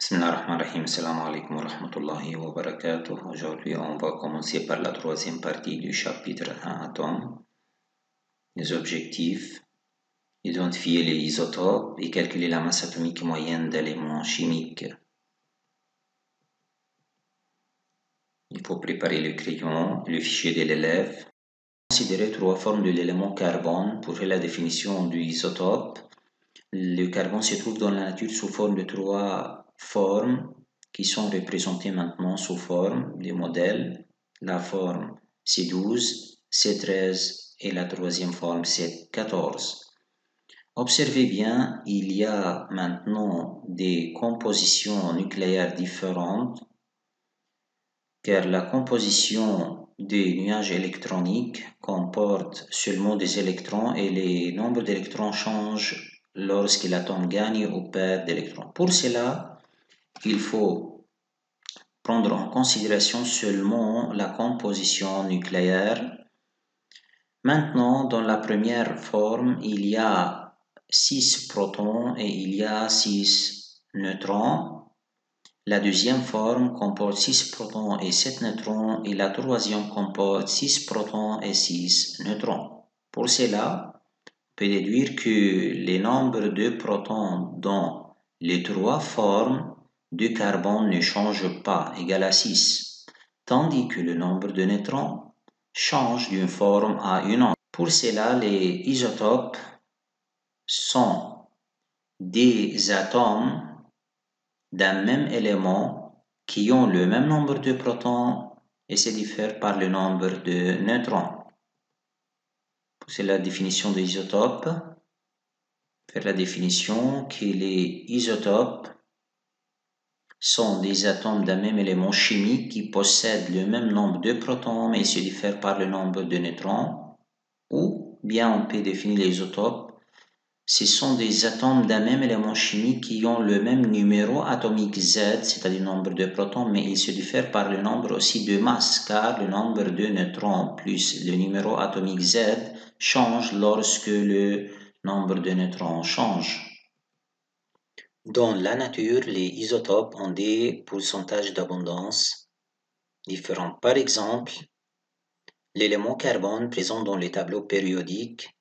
Bismillahirrahmanirrahim. Assalamu alaikum wa rahmatullahi wa barakatuh. Aujourd'hui, on va commencer par la troisième partie du chapitre 1 atomes. Les objectifs, identifier les isotopes et calculer la masse atomique moyenne d'éléments chimiques. Il faut préparer le crayon et le fichier de l'élève. Considérer trois formes de l'élément carbone pour faire la définition du isotope. Le carbone se trouve dans la nature sous forme de trois formes qui sont représentées maintenant sous forme de modèles. La forme C12, C13 et la troisième forme C14. Observez bien, il y a maintenant des compositions nucléaires différentes car la composition des nuages électroniques comporte seulement des électrons et les nombres d'électrons changent lorsque l'atome gagne ou perd d'électrons. Pour cela, il faut prendre en considération seulement la composition nucléaire. Maintenant, dans la première forme, il y a 6 protons et il y a 6 neutrons. La deuxième forme comporte 6 protons et 7 neutrons et la troisième comporte 6 protons et 6 neutrons. Pour cela, on peut déduire que les nombres de protons dans les trois formes de carbone ne changent pas, égal à 6, tandis que le nombre de neutrons change d'une forme à une autre. Pour cela, les isotopes sont des atomes d'un même élément qui ont le même nombre de protons et se diffèrent par le nombre de neutrons. C'est la définition des isotopes. Faire la définition que les isotopes sont des atomes d'un même élément chimique qui possèdent le même nombre de protons mais se diffèrent par le nombre de neutrons. Ou bien on peut définir les isotopes. Ce sont des atomes d'un même élément chimique qui ont le même numéro atomique Z, c'est-à-dire le nombre de protons, mais ils se diffèrent par le nombre aussi de masse, car le nombre de neutrons plus le numéro atomique Z change lorsque le nombre de neutrons change. Dans la nature, les isotopes ont des pourcentages d'abondance différents. Par exemple, l'élément carbone présent dans les tableaux périodiques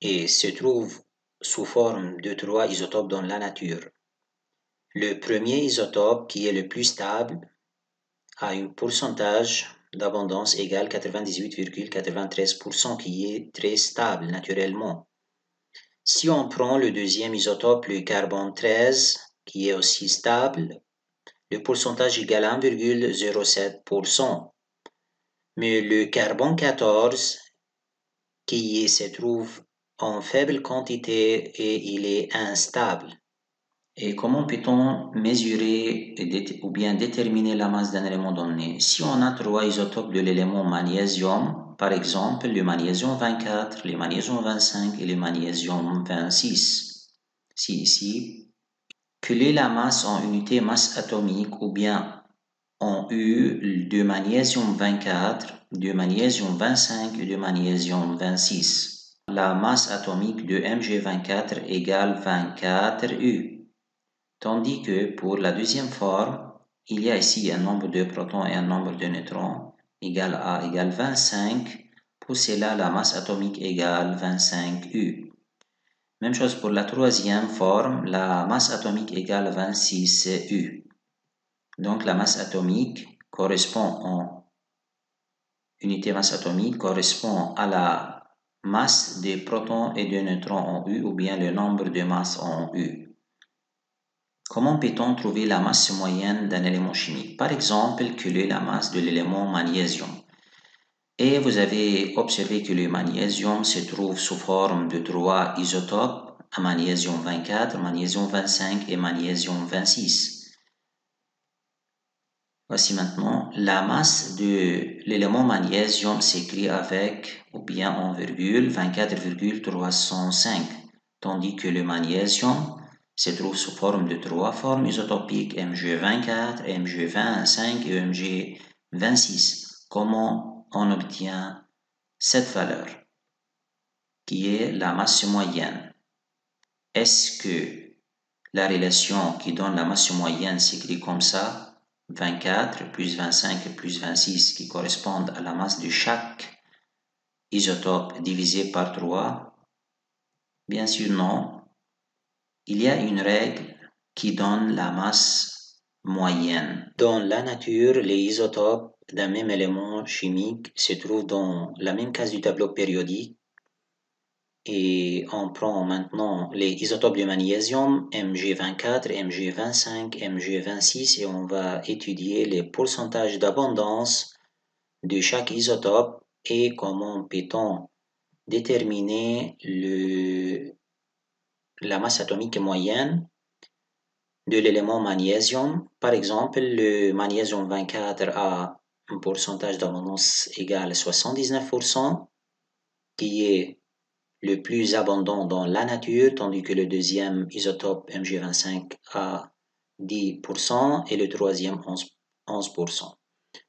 et se trouve sous forme de trois isotopes dans la nature. Le premier isotope, qui est le plus stable, a un pourcentage d'abondance égal à 98,93%, qui est très stable naturellement. Si on prend le deuxième isotope, le carbone 13, qui est aussi stable, le pourcentage est égal à 1,07%. Mais le carbone 14, qui se trouve en faible quantité et il est instable. Et comment peut-on mesurer ou bien déterminer la masse d'un élément donné? Si on a trois isotopes de l'élément magnésium, par exemple le magnésium 24, le magnésium 25 et le magnésium 26. Si ici, quelle est la masse en unité masse atomique ou bien en U de magnésium 24, de magnésium 25 et de magnésium 26? La masse atomique de Mg24 égale 24U. Tandis que pour la deuxième forme, il y a ici un nombre de protons et un nombre de neutrons égal à égale 25. Pour cela, la masse atomique égale 25U. Même chose pour la troisième forme, la masse atomique égale 26U. Donc la masse atomique correspond en unité masse atomique correspond à la masse des protons et de neutrons en U ou bien le nombre de masses en U. Comment peut-on trouver la masse moyenne d'un élément chimique? Par exemple, calculer la masse de l'élément magnésium. Et vous avez observé que le magnésium se trouve sous forme de trois isotopes, magnésium 24, magnésium 25 et magnésium 26. Voici maintenant la masse de l'élément magnésium s'écrit avec ou bien en virgule 24,305, tandis que le magnésium se trouve sous forme de trois formes isotopiques Mg24, Mg25 et Mg26. Comment on obtient cette valeur qui est la masse moyenne? Est-ce que La relation qui donne la masse moyenne s'écrit comme ça, 24 plus 25 plus 26 qui correspondent à la masse de chaque isotope divisé par 3. Bien sûr, non. Il y a une règle qui donne la masse moyenne. Dans la nature, les isotopes d'un même élément chimique se trouvent dans la même case du tableau périodique. Et on prend maintenant les isotopes de magnésium, Mg24, Mg25, Mg26 et on va étudier les pourcentages d'abondance de chaque isotope et comment peut-on déterminer la masse atomique moyenne de l'élément magnésium. Par exemple, le magnésium 24 a un pourcentage d'abondance égal à 79%, qui est le plus abondant dans la nature, tandis que le deuxième isotope Mg25 a 10% et le troisième 11%.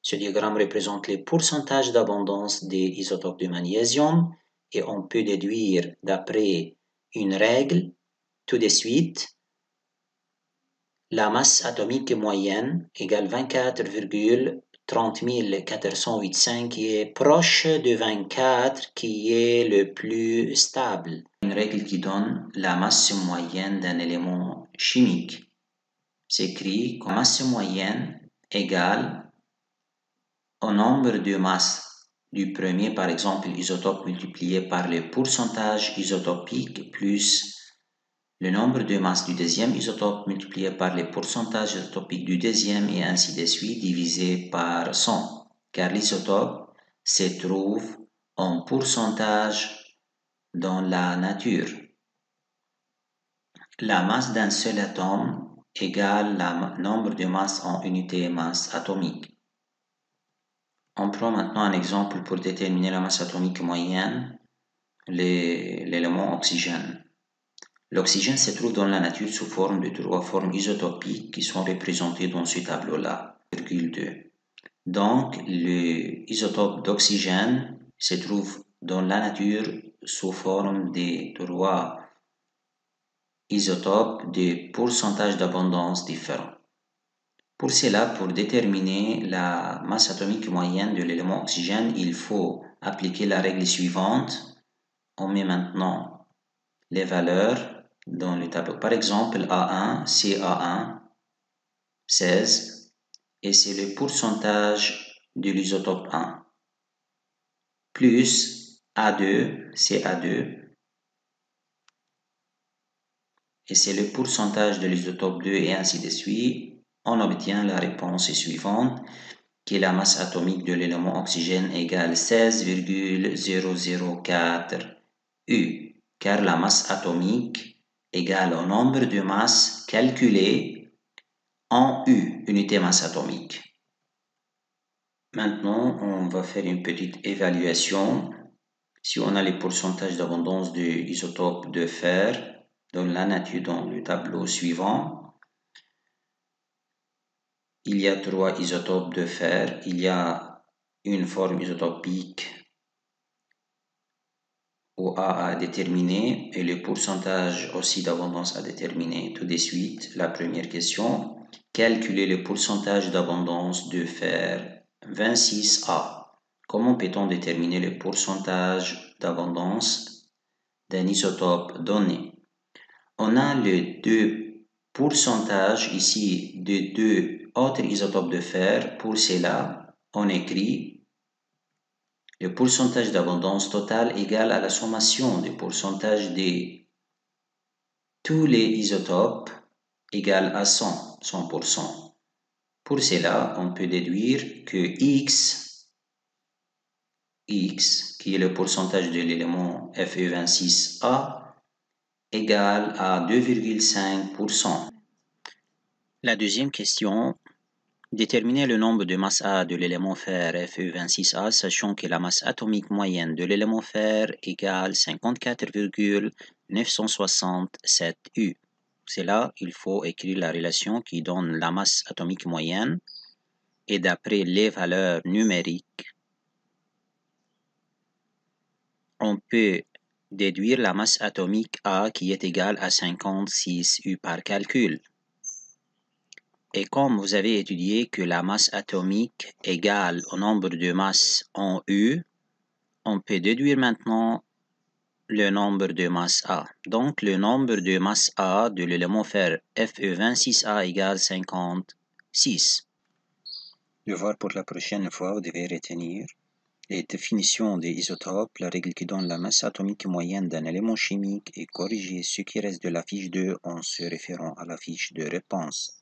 Ce diagramme représente les pourcentages d'abondance des isotopes de magnésium et on peut déduire d'après une règle tout de suite la masse atomique moyenne égale 24,30485 qui est proche de 24 qui est le plus stable. Une règle qui donne la masse moyenne d'un élément chimique s'écrit comme masse moyenne égale au nombre de masses du premier, par exemple, isotope multiplié par le pourcentage isotopique plus le nombre de masses du deuxième isotope multiplié par le pourcentage isotopique du deuxième et ainsi de suite divisé par 100, car l'isotope se trouve en pourcentage dans la nature. La masse d'un seul atome égale le nombre de masses en unité masse atomique. On prend maintenant un exemple pour déterminer la masse atomique moyenne, l'élément oxygène. L'oxygène se trouve dans la nature sous forme de 3 formes isotopiques qui sont représentées dans ce tableau-là, 2. Donc, l'isotope d'oxygène se trouve dans la nature sous forme de 3 isotopes de pourcentage d'abondance différents. Pour cela, pour déterminer la masse atomique moyenne de l'élément oxygène, il faut appliquer la règle suivante. On met maintenant les valeurs dans le tableau. Par exemple, A1, CA1, 16, et c'est le pourcentage de l'isotope 1, plus A2, CA2, et c'est le pourcentage de l'isotope 2, et ainsi de suite. On obtient la réponse suivante, qui est la masse atomique de l'élément oxygène égale 16,004 U, car la masse atomique égale au nombre de masses calculées en U, unité masse atomique. Maintenant, on va faire une petite évaluation. Si on a les pourcentages d'abondance de l'isotope de fer dans la nature dans le tableau suivant, il y a 3 isotopes de fer, il y a une forme isotopique A à déterminer et le pourcentage aussi d'abondance à déterminer. Tout de suite, la première question, calculer le pourcentage d'abondance de fer 26A. Comment peut-on déterminer le pourcentage d'abondance d'un isotope donné? On a les deux pourcentages ici de 2 autres isotopes de fer. Pour cela, on écrit le pourcentage d'abondance totale égale à la sommation des pourcentages de tous les isotopes égale à 100%. Pour cela, on peut déduire que X, qui est le pourcentage de l'élément Fe26A, égale à 2,5%. La deuxième question, déterminer le nombre de masses A de l'élément fer Fe26A, sachant que la masse atomique moyenne de l'élément fer égale 54,967 U. C'est là il faut écrire la relation qui donne la masse atomique moyenne et d'après les valeurs numériques, on peut Déduire la masse atomique A qui est égale à 56 U par calcul. Et comme vous avez étudié que la masse atomique égale au nombre de masses en U, on peut déduire maintenant le nombre de masse A. Donc, le nombre de masse A de l'élément fer Fe26A égale 56. Devoir pour la prochaine fois, vous devez retenir les définitions des isotopes, la règle qui donne la masse atomique moyenne d'un élément chimique et corriger ce qui reste de la fiche 2 en se référant à la fiche de réponse.